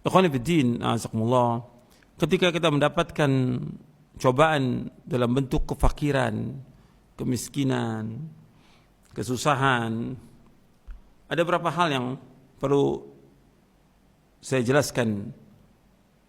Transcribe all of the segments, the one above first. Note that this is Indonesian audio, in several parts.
Ikhwani fiddin, azakumullah, ketika kita mendapatkan cobaan dalam bentuk kefakiran, kemiskinan, kesusahan, ada beberapa hal yang perlu saya jelaskan.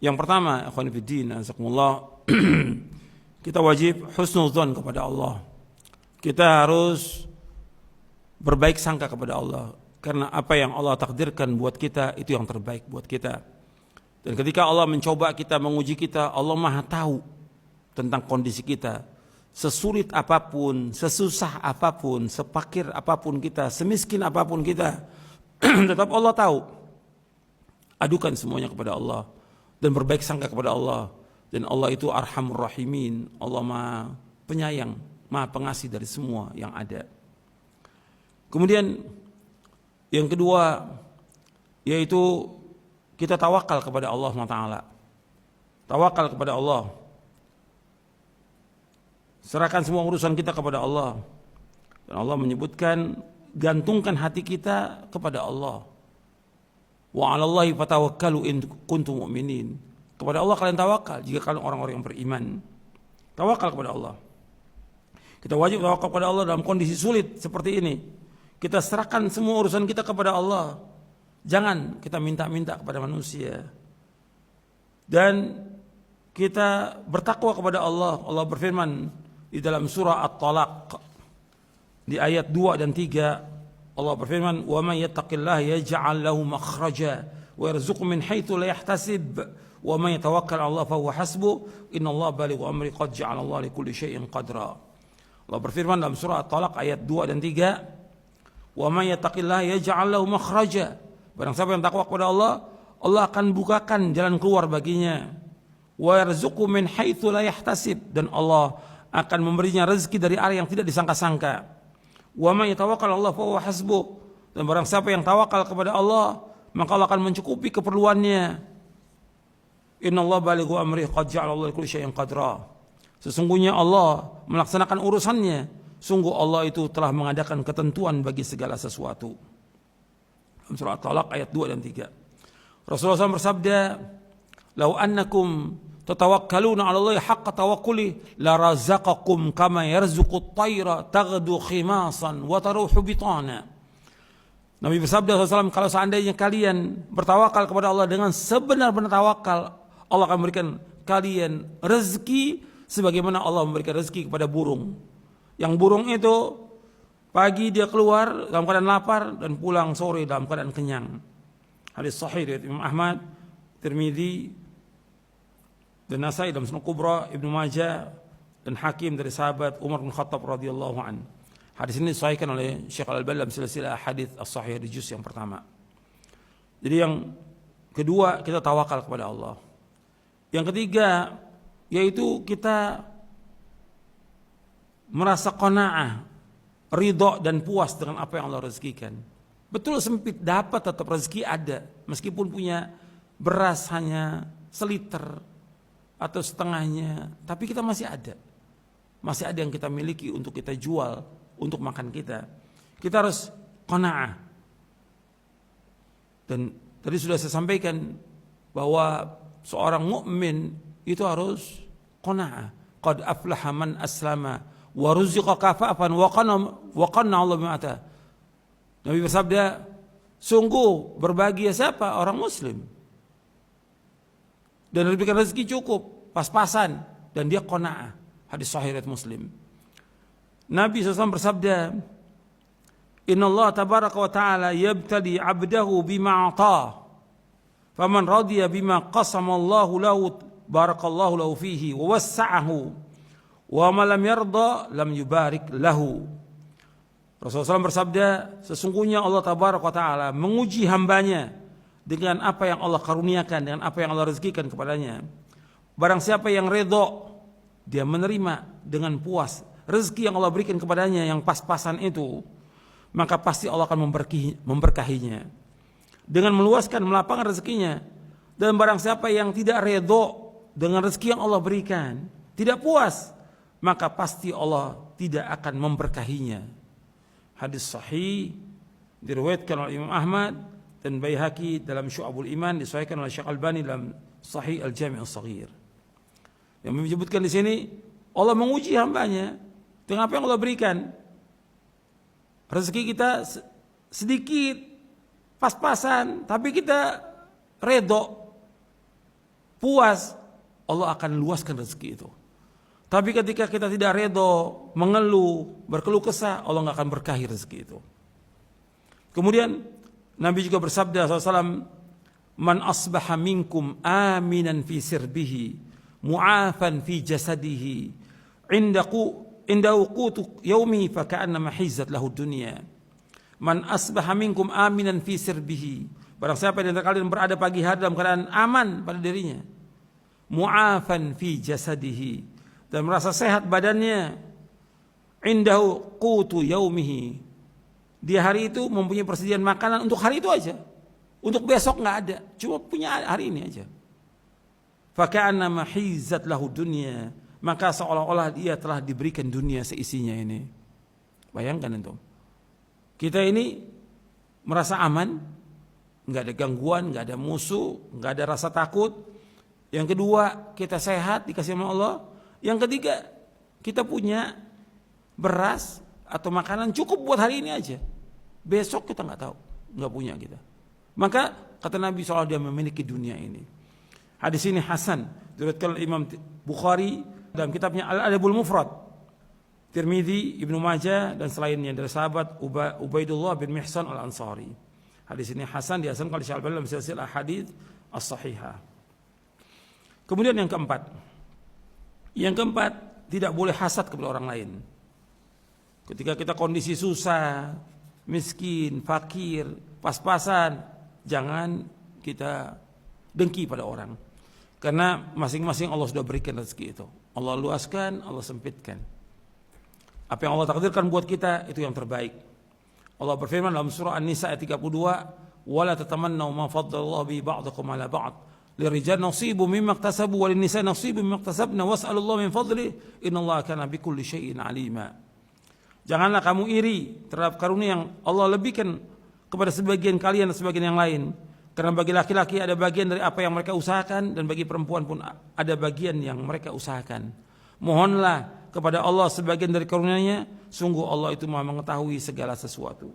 Yang pertama, ikhwani fiddin, azakumullah, kita wajib husnuzan kepada Allah. Kita harus berbaik sangka kepada Allah, karena apa yang Allah takdirkan buat kita itu yang terbaik buat kita. Dan ketika Allah mencoba kita, menguji kita, Allah Maha tahu tentang kondisi kita. Sesulit apapun, sesusah apapun, sepakir apapun kita, semiskin apapun kita, tetap Allah tahu. Adukan semuanya kepada Allah dan berbaik sangka kepada Allah. Dan Allah itu Arhamur Rahimin. Allah Maha penyayang, Maha pengasih dari semua yang ada. Kemudian yang kedua, yaitu kita tawakal kepada Allah SWT. Tawakal kepada Allah. Serahkan semua urusan kita kepada Allah. Dan Allah menyebutkan, gantungkan hati kita kepada Allah. Wa 'alallahi fatawakkalu in kuntum mu'minin. Kepada Allah kalian tawakal jika kalian orang-orang yang beriman. Tawakal kepada Allah. Kita wajib tawakal kepada Allah dalam kondisi sulit seperti ini. Kita serahkan semua urusan kita kepada Allah. Jangan kita minta-minta kepada manusia. Dan kita bertakwa kepada Allah. Allah berfirman di dalam surah At-Talaq di ayat 2 dan 3. Allah berfirman, "Wa may yattaqillaha yaj'al lahu makhraja wa yarzuqhu min haitsu la yahtasib wa may yatawakkal 'ala Allah fa huwa hasbuh innallaha balighu amri qad ja'ala Allah likulli syai'in qadra." Allah berfirman dalam surah At-Talaq ayat 2 dan 3, "Wa may yattaqillaha yaj'al lahu makhraja." Barang siapa yang takwa kepada Allah, Allah akan bukakan jalan keluar baginya. Wa yarzuqhu min haitsu la yahtasib, dan Allah akan memberinya rezeki dari arah yang tidak disangka-sangka. Wa may yatawakkal 'ala Allah fa huwa hasbuh, dan barang siapa yang tawakal kepada Allah, maka Allah akan mencukupi keperluannya. Innallaha balighu amri qad ja'ala Allah likulli syai'in qadra. Sesungguhnya Allah melaksanakan urusannya. Sungguh Allah itu telah mengadakan ketentuan bagi segala sesuatu. Surah At-Talaq ayat 2 dan 3. Rasulullah SAW bersabda, "Lau annakum tatawakkaluna 'ala Allahi haqqa tawakkuli la razaqakum kama yarzuqut tayra taghdu khimasan wa taruhu bitana." Nabi bersabda SAW, kalau seandainya kalian bertawakal kepada Allah dengan sebenar-benar tawakal, Allah akan memberikan kalian rezeki sebagaimana Allah memberikan rezeki kepada burung. Yang burung itu pagi dia keluar dalam keadaan lapar dan pulang sore dalam keadaan kenyang. Hadis sahih dari Imam Ahmad, Tirmidzi, dan Nasai dalam Sunan Kubra, Ibnu Majah, dan Hakim dari sahabat Umar bin Khattab radhiyallahu an. Hadis ini disahihkan oleh Syekh Al-Albani dalam silsilah hadis as-sahih di juz yang pertama. Jadi yang kedua, kita tawakal kepada Allah. Yang ketiga, yaitu kita merasa qanaah, ridho dan puas dengan apa yang Allah rezekikan. Betul sempit, dapat tetap rezeki ada. Meskipun punya beras hanya seliter atau setengahnya, tapi kita masih ada. Masih ada yang kita miliki untuk kita jual, untuk makan kita. Kita harus qanaah. Dan tadi sudah saya sampaikan bahwa seorang mukmin itu harus qanaah. Qad aflaha man aslama wa ruziqa kafafan wa qanna Allah bima ata. Nabi bersabda, sungguh berbahagia siapa? Orang muslim. Dan diberikan rezeki cukup, pas-pasan, dan dia qanaah. Hadis sahih riwayat Muslim. Nabi SAW bersabda, "Inna Allah tabaraka wa ta'ala yabtali 'abdahu bima 'ata. Faman radiya bima qasama Allahu lahu barakallahu lahu fihi wa wassa'ahu. Wa ma lam yarda lam yubarik lahu." Rasulullah SAW bersabda, sesungguhnya Allah tabaraka wa ta'ala menguji hambanya dengan apa yang Allah karuniakan, dengan apa yang Allah rezekikan kepadanya. Barang siapa yang redha, dia menerima dengan puas rezeki yang Allah berikan kepadanya yang pas-pasan itu, maka pasti Allah akan memberkahinya dengan meluaskan, melapangkan rezekinya. Dan barang siapa yang tidak redha dengan rezeki yang Allah berikan, tidak puas, maka pasti Allah tidak akan memberkahinya. Hadis sahih diriwayatkan oleh Imam Ahmad dan Baihaqi dalam Syu'abul Iman, disahihkan oleh Syekh Albani dalam Sahih Al-Jami' As-Shaghir. Yang menyebutkan di sini Allah menguji hambanya dengan apa yang Allah berikan. Rezeki kita sedikit, pas-pasan, tapi kita redho, puas, Allah akan luaskan rezeki itu. Tapi ketika kita tidak redho, mengeluh, berkeluh kesah, Allah nggak akan berkahi rezeki itu. Kemudian Nabi juga bersabda SAW, man asbaha minkum aminan fi sirbihi, mu'afan fi jasadihi, indahu qutu yaumi faka'annama hizat lahu dunya. Man asbaha minkum aminan fi sirbihi, barang siapa di antara kalian berada pagi hari dalam keadaan aman pada dirinya, mu'afan fi jasadihi, dan merasa sehat badannya, indahu qutu yaumihi, dia hari itu mempunyai persediaan makanan untuk hari itu aja, untuk besok nggak ada, cuma punya hari ini aja. Faka'annama hizat lahu dunya, maka seolah-olah dia telah diberikan dunia seisinya ini. Bayangkan itu, kita ini merasa aman, nggak ada gangguan, nggak ada musuh, nggak ada rasa takut. Yang kedua, kita sehat dikasih sama Allah. Yang ketiga, kita punya beras atau makanan cukup buat hari ini aja. Besok kita nggak tahu, nggak punya kita. Maka kata Nabi SAW, dia memiliki dunia ini. Hadis ini hasan, diriwayatkan oleh Imam Bukhari dalam kitabnya Al-Adabul Mufrad, Tirmidzi, Ibnu Majah dan selainnya dari sahabat Ubaidullah bin Mihsan Al-Ansari. Hadis ini hasan, dihasankan oleh Syekh Al-Albani dalam silsilah hadits as-sahihah. Kemudian yang keempat, tidak boleh hasad kepada orang lain. Ketika kita kondisi susah, miskin, fakir, pas-pasan, jangan kita dengki pada orang. Karena masing-masing Allah sudah berikan rezeki itu. Allah luaskan, Allah sempitkan. Apa yang Allah takdirkan buat kita itu yang terbaik. Allah berfirman dalam surah An-Nisa ayat 32, "Wala tatamannaw ma faddalallahu bi ba'dakum 'ala ba'd. Lirijal nasibu mimma iktasabu wa lin-nisa nasibu mimma iktasabna was'alullaha min fadlihi innallaha kana bikulli syai'in 'alima." Janganlah kamu iri terhadap karunia yang Allah lebihkan kepada sebagian kalian dan sebagian yang lain. Karena bagi laki-laki ada bagian dari apa yang mereka usahakan, dan bagi perempuan pun ada bagian yang mereka usahakan. Mohonlah kepada Allah sebagian dari karunia-Nya, sungguh Allah itu Maha mengetahui segala sesuatu.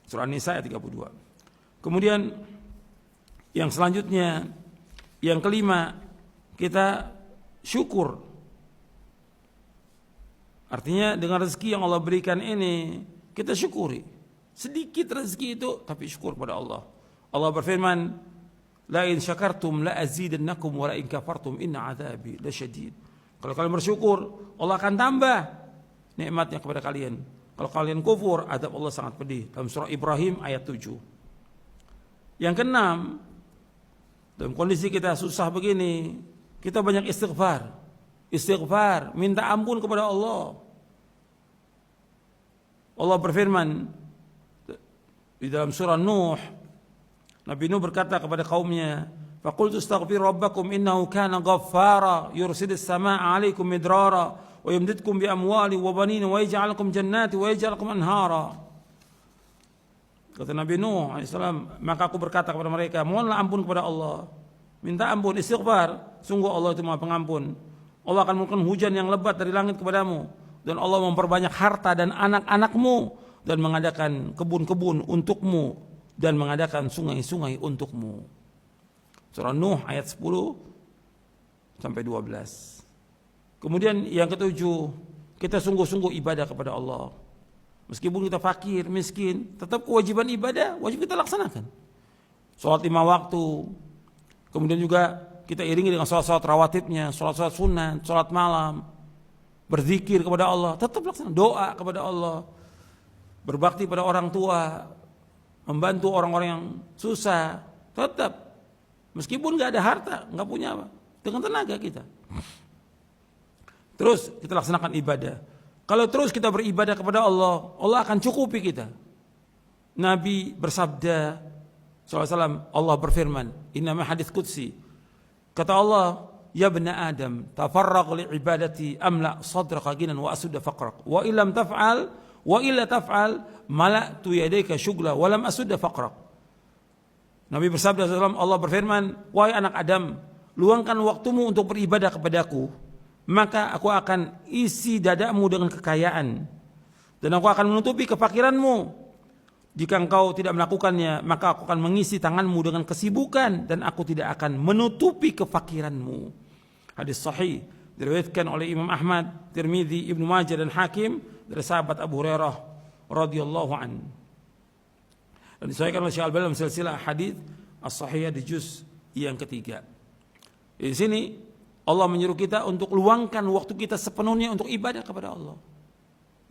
Surah An-Nisa ayat 32. Kemudian yang selanjutnya, yang kelima, kita syukur. Artinya dengan rezeki yang Allah berikan ini, kita syukuri. Sedikit rezeki itu, tapi syukur kepada Allah. Allah berfirman, la in syakartum la azidannakum wa la in kafartum inna adzabi lasyadid. Kalau kalian bersyukur, Allah akan tambah nikmatnya kepada kalian. Kalau kalian kufur, azab Allah sangat pedih. Dalam surah Ibrahim ayat 7. Yang keenam, dalam kondisi kita susah begini, kita banyak istighfar. Istighfar, minta ampun kepada Allah. Allah berfirman di dalam surah Nuh, Nabi Nuh berkata kepada kaumnya, "Faqultu astaghfiru rabbakum innahu kana ghaffara yursilis samaa'a 'alaikum midrara wa yumdidkum bi amwali wa banin wa yaj'al lakum jannati wa yaj'al lakum anhara." Kata Nabi Nuh alaihissalam, maka aku berkata kepada mereka, mohonlah ampun kepada Allah. Minta ampun, istighfar. Sungguh Allah itu Maha Pengampun. Allah akan menurunkan hujan yang lebat dari langit kepadamu, dan Allah memperbanyak harta dan anak-anakmu, dan mengadakan kebun-kebun untukmu, dan mengadakan sungai-sungai untukmu. Surah Nuh ayat 10 sampai 12. Kemudian yang ketujuh, kita sungguh-sungguh ibadah kepada Allah. Meskipun kita fakir, miskin, tetap kewajiban ibadah wajib kita laksanakan. Salat 5 waktu. Kemudian juga kita iringi dengan salat-salat rawatibnya, salat-salat sunat, salat malam, berzikir kepada Allah, tetap laksanakan, doa kepada Allah, berbakti pada orang tua, membantu orang-orang yang susah, tetap. Meskipun nggak ada harta, nggak punya apa, dengan tenaga kita. Terus kita laksanakan ibadah. Kalau terus kita beribadah kepada Allah, Allah akan cukupi kita. Nabi bersabda SAW, Allah berfirman, innama hadits qudsi. Kata Allah, ya bena Adam, tafarraq li ibadati amla sadraka ginan wa asudda faqrak. Wa illam taf'al, wa illa taf'al, mala'tu yadayka syugla wa lam asudda faqrak. Nabi bersabda SAW, Allah berfirman, wahai anak Adam, luangkan waktumu untuk beribadah kepadaku, maka aku akan isi dadamu dengan kekayaan, dan aku akan menutupi kefakiranmu. Jika engkau tidak melakukannya, maka aku akan mengisi tanganmu dengan kesibukan, dan aku tidak akan menutupi kefakiranmu. Hadis sahih diriwayatkan oleh Imam Ahmad, Tirmidzi, Ibnu Majah dan Hakim dari sahabat Abu Hurairah radhiyallahu an. Dan disahihkan oleh Syekh Al-Albani dalam silsilah hadis as-sahihah di juz yang ketiga. Di sini Allah menyuruh kita untuk luangkan waktu kita sepenuhnya untuk ibadah kepada Allah.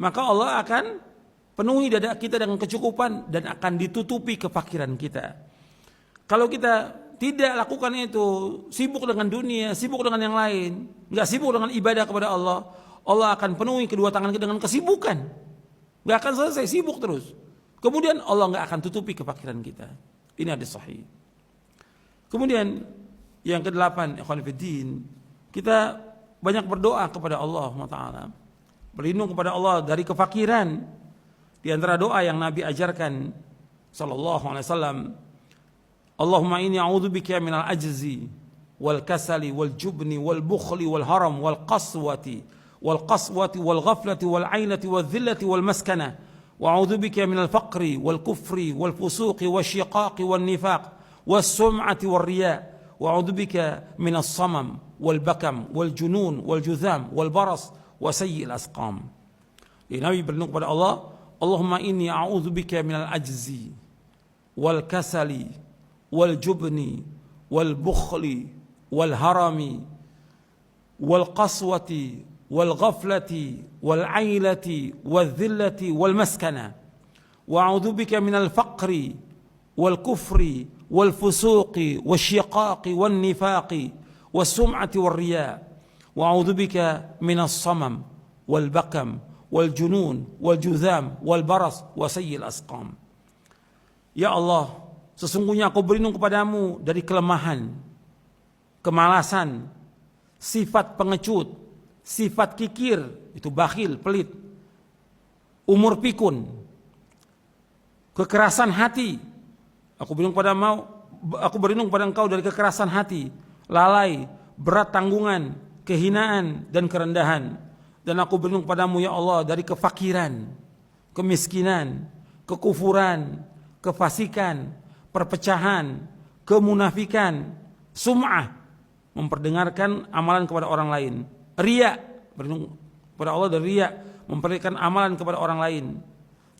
Maka Allah akan penuhi dada kita dengan kecukupan dan akan ditutupi kefakiran kita. Kalau kita tidak lakukan itu, sibuk dengan dunia, sibuk dengan yang lain, nggak sibuk dengan ibadah kepada Allah, Allah akan penuhi kedua tangan kita dengan kesibukan. Nggak akan selesai, sibuk terus. Kemudian Allah nggak akan tutupi kefakiran kita. Ini hadis sahih. Kemudian yang ke-8, ikhwan fillah, kita banyak berdoa kepada Allah Taala, berlindung kepada Allah dari kefakiran. Di antara doa yang Nabi ajarkan sallallahu alaihi wasallam, Allahumma inni a'udzubika minal ajzi wal kasali wal jubni wal bukhli wal haram wal qaswati wal ghaflati wal ainati wal dhillati wal maskana wa a'udzubika minal faqri wal kufri wal fusuqi wasyiqaqi wan nifaq was sum'ati war riya wa a'udzubika minas samam wal bakam wal junun wal juzam wal baras wa sayyi'il asqam. Nabi berlindung kepada Allah, Allahumma inni a'udzubika minal ajzi wal kasali wal jubni wal bukhli wal harami wal qaswati wal ghaflati wal ailati wal dhillati wal maskana wa a'udzubika minal faqri wal kufri wal fusuqi wasyiqaqi wan nifaqi was sum'ati war riya wa a'udzubika minas samam wal bakam wal junun wal juzam wal baras wa sayyil asqam. Ya Allah, sesungguhnya aku berlindung kepadamu dari kelemahan, kemalasan, sifat pengecut, sifat kikir, itu bakhil, pelit, umur pikun, kekerasan hati. Aku berlindung kepada engkau dari kekerasan hati, lalai, berat tanggungan, kehinaan dan kerendahan. Dan aku berlindung padamu ya Allah dari kefakiran, kemiskinan, kekufuran, kefasikan, perpecahan, kemunafikan, sum'ah, memperdengarkan amalan kepada orang lain, riya, berlindung kepada Allah dari riya, memperdengarkan amalan kepada orang lain.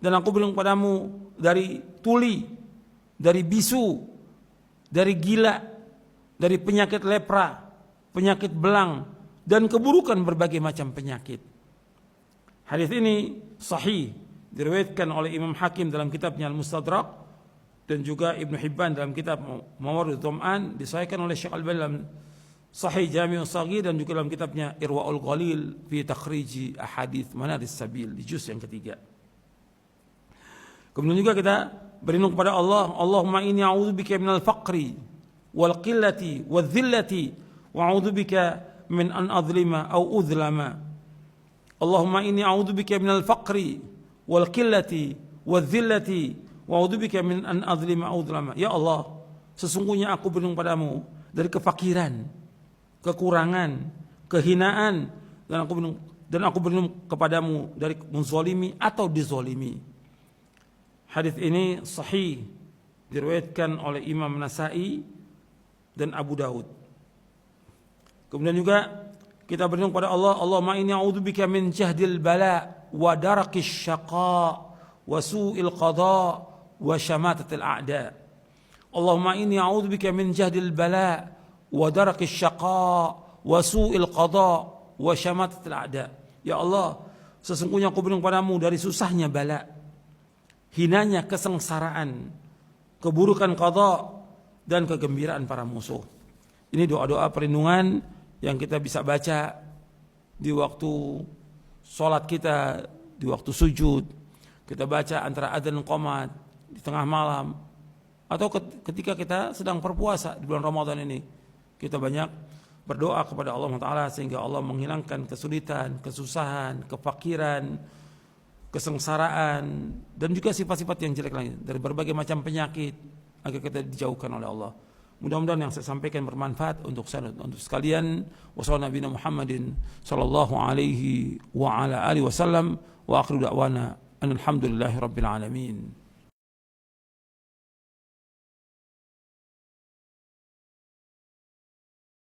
Dan aku berlindung padamu dari tuli, dari bisu, dari gila, dari penyakit lepra, penyakit belang, dan keburukan berbagai macam penyakit. Hadis ini sahih, diriwayatkan oleh Imam Hakim dalam kitabnya Al-Mustadrak, dan juga Ibnu Hibban dalam kitab Mawaridud Dhama'an, disahihkan oleh Syekh Al-Albani dalam Sahih Jami'us Shaghir, dan juga dalam kitabnya Irwaul Ghalil fi takhriji ahadits Manaris Sabil di juz yang ketiga. Kemudian juga kita berlindung kepada Allah, Allahumma inni a'udzubika minal faqri wal qillati wal dhillati wa a'udzubika min an adlima aw udlama. Allahumma inni a'udzubika minal faqri wal qillati wal dhillati wa a'udzubika min an adlima aw udlama. Ya Allah, sesungguhnya aku berlindung padamu dari kefakiran, kekurangan, kehinaan, dan aku berlindung kepadamu dari menzalimi atau dizalimi. Hadis ini sahih, diriwayatkan oleh Imam Nasa'i dan Abu Daud. Kemudian juga kita berlindung pada Allah, Allahumma inni a'udzubika min jahdil bala wa darakis syaqa wa su'il qada wa syamatatil a'da. Allahumma inni a'udzubika min jahdil bala wa darakis syaqa wa su'il qada wa syamatatil a'da. Ya Allah, sesungguhnya aku berlindung padamu dari susahnya bala, hinanya kesengsaraan, keburukan qada, dan kegembiraan para musuh. Ini doa-doa perlindungan yang kita bisa baca di waktu sholat kita, di waktu sujud. Kita baca antara adzan dan qomat di tengah malam, atau ketika kita sedang berpuasa di bulan Ramadan ini. Kita banyak berdoa kepada Allah Ta'ala sehingga Allah menghilangkan kesulitan, kesusahan, kefakiran, kesengsaraan, dan juga sifat-sifat yang jelek lain dari berbagai macam penyakit, agar kita dijauhkan oleh Allah. Mudah-mudahan yang saya sampaikan bermanfaat untuk sekalian. Wassalamualaikum Muhammadin sallallahu alaihi wa ala alihi wasallam wa akhiru da'wana alhamdulillahi rabbil alamin.